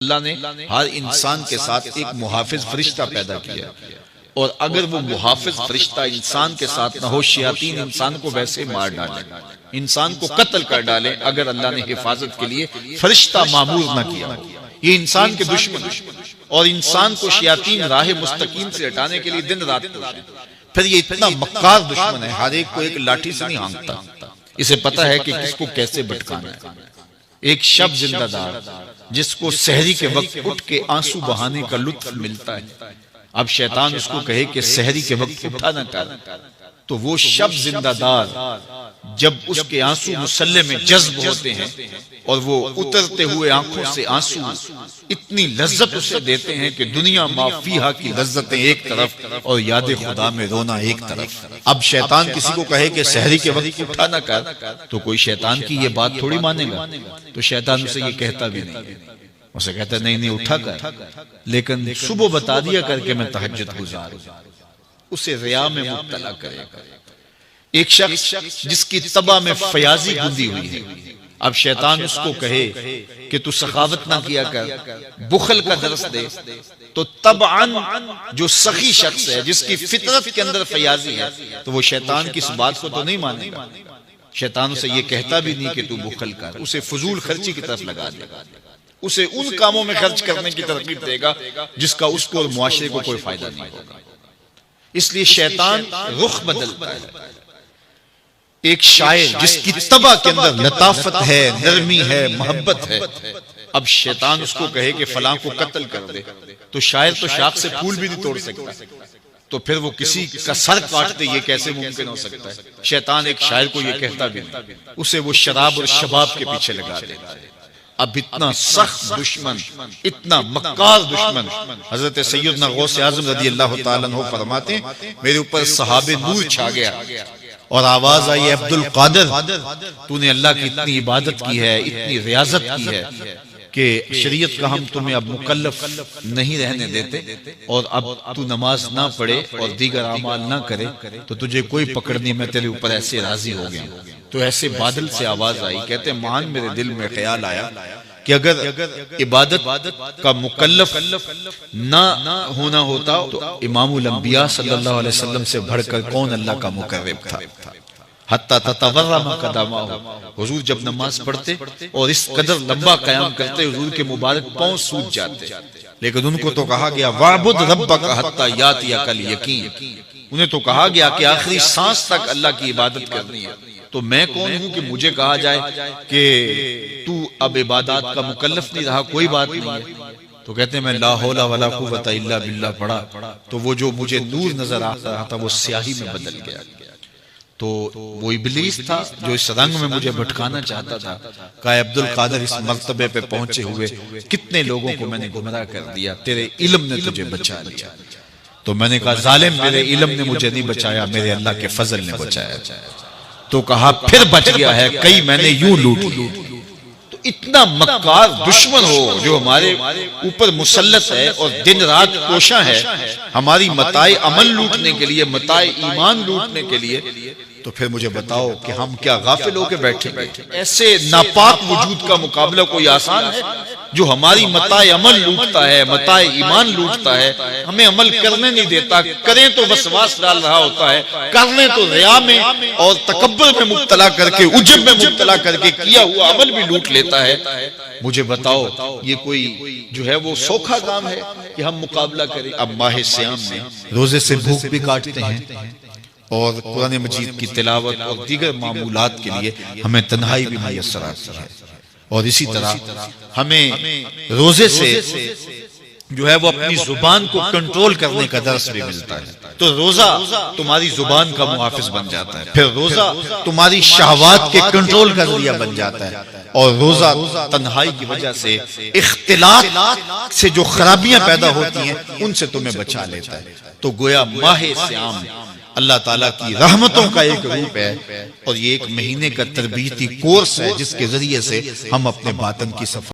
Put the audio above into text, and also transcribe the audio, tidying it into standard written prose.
अल्लाह ने हर इंसान के साथ एक मुहाफिज फरिश्ता पैदा किया, और अगर वो मुहाफिज फरिश्ता इंसान के साथ न हो, शयातीन इंसान को वैसे मार डाले, इंसान को कत्ल कर डाले, अगर अल्लाह ने हिफाजत के लिए फरिश्ता मामूर न किया। ये इंसान के दुश्मन, और इंसान को शयातीन राह मुस्तकीम से हटाने के लिए दिन रात कोशिश। फिर ये इतना मक्कार दुश्मन है, हर एक को एक लाठी से नहीं हाँकता, इसे पता है कि किसको कैसे भटकाना है। एक शब जिंदादार जिसको सहरी के वक्त उठ के आंसू बहाने का लुत्फ मिलता है, अब शैतान उसको कहे कि सहरी के वक्त उठा ना कर, तो वो शब जिंदादार जब उसके आंसू मुसल्ले में जज्ब होते हैं और वो उतरते हुए आंखों से आंसू इतनी लज्जत उसे देते हैं कि दुनिया माफीहा की लज्जतें एक तरफ और याद खुदा में रोना एक तरफ। अब शैतान किसी को कहे कि सहरी के वक्त उठा ना कर, तो कोई शैतान की ये बात थोड़ी मानेगा, तो शैतान उसे ये कहता भी नहीं, उसे कहता नहीं नहीं उठा कर, लेकिन सुबह बता दिया करके मैं तहज्जुद गुजार, उसे रिया में मुब्तला करेगा। एक शख्स जिसकी तबा में फयाजी गुंदी हुई है, अब शैतान उसको कहे कि तू सखावत ना किया कर, बुखल का दर्स दे, तो तबअन जो सखी शख्स है जिसकी फितरत के अंदर फयाजी है, तो वो शैतान की इस बात को तो नहीं मानेगा। शैतान उसे ये कहता भी नहीं कि तू बुखल कर, उसे फजूल खर्ची की तरफ लगा देगा, उसे उन कामों में खर्च करने की तरकीब देगा जिसका उसको और मुआशरे को कोई फायदा नहीं होगा। इसलिए शैतान रुख बदलता है। एक शायर जिसकी तबा के अंदर लताफत है, नरमी है, मोहब्बत है, अब शैतान उसको कहे कि फलां को कत्ल कर दे, तो शायर तो शाख से फूल भी नहीं तोड़ सकता, तो फिर वो किसी का सर काट दे, ये कैसे मुमकिन हो सकता है। शैतान एक शायर को ये कहता भी नहीं, उसे वो शराब और शबाब के पीछे लगा देता है। अब इतना सख्त दुश्मन, इतना मक्कार दुश्मन, हजरत सैयदना गौस आज़म रज़ी अल्लाह तआला अन्हु फरमाते, मेरे ऊपर सहाबे नूर छा गया और आवाज आई, अब्दुल कादिर तूने अल्लाह की इतनी इबादत की है, इतनी रियाजत की है कि शरीयत का हम तुम्हें अब मुकल्लफ नहीं रहने देते, और अब तू नमाज ना पढ़े और दीगर अमाल ना करे तो तुझे कोई पकड़ नहीं, मैं तेरे ऊपर ऐसे राजी हो गया। तो ऐसे बादल से आवाज आई, कहते महान मेरे दिल में ख्याल आया कि अगर इबादत का मुकल्लफ ना होना होता तो इमामुल अंबिया सल्लल्लाहु अलैहि वसल्लम से बढ़कर कौन अल्लाह का मुकर्रब था। हत्ता ततवर्रमा कदमाहु, हुजूर जब नमाज पढ़ते और इस कदर लंबा कयाम करते हुजूर के मुबारक पांव सूज जाते, लेकिन उनको तो कहा गया वाबुद रब्बका हत्ता यातियकल यकीन, उन्हें तो कहा गया कि आखिरी सांस तक अल्लाह की इबादत करनी है। तो मैं कौन हूं कि मुझे कहा जाए कि तू अब इबादत का मुकल्लफ नहीं रहा, कोई बात नहीं है। तो कहते हैं मैं ला हौला वला कुव्वता इल्ला बिल्लाह पढ़ा, तो वो जो मुझे नूर नजर आ रहा था वो स्याही में बदल गया। तो वो इब्लीस था जो इस रंग में मुझे भटकाना चाहता था। कहा अब्दुल कादिर इस मर्तबे पे पहुंचे हुए कितने लोगों को मैंने गुमराह कर दिया, तेरे इल्म ने तुझे बचा लिया। तो मैंने कहा जालिम, मेरे इल्म ने मुझे नहीं बचाया, मेरे अल्लाह के फजल ने बचाया। तो कहा फिर बच गया है, कई मैंने यूं लूट ली। तो इतना मक्कार दुश्मन हो जो हमारे ऊपर मुसल्लत है और दिन रात कोशा है हमारी मताए अमल लूटने के लिए, मताए ईमान लूटने के लिए, तो फिर मुझे बताओ कि हम क्या गाफिल होकर बैठे। ऐसे नापाक वजूद का मुकाबला कोई आसान है जो हमारी मताए अमल लूटता है, मताए ईमान लूटता है, हमें अमल करने नहीं देता, करें तो वसवास डाल रहा होता है, कर लें तो रिया में और तकब्बुर में मुब्तला करके, उजब में मुब्तला करके किया हुआ अमल भी लूट लेता है। मुझे बताओ ये कोई जो है वो सौखा काम है कि हम मुकाबला करें। अब माह सियाम में रोजे से भूख भी काटते हैं और कुरान मजीद की तिलावत और दीगर मामूलात के लिए हमें तन्हाई भी मुयस्सर आती है, और इसी तरह हमें रोजे से जो है वो अपनी जुबान को कंट्रोल करने का दर्स भी मिलता है। तो रोजा तुम्हारी जुबान का मुहाफिज बन जाता है, फिर रोजा तुम्हारी शहवात के कंट्रोल का जरिया बन जाता है, और रोजा तन्हाई की वजह से इख्तिलात से जो खराबियां पैदा होती हैं उनसे तुम्हें बचा लेता है। तो गोया माह सियाम अल्लाह ताला की रहमतों का एक रूप है, और ये एक महीने का तरबीती कोर्स है जिसके जरिए से हम अपने बातन की सफाई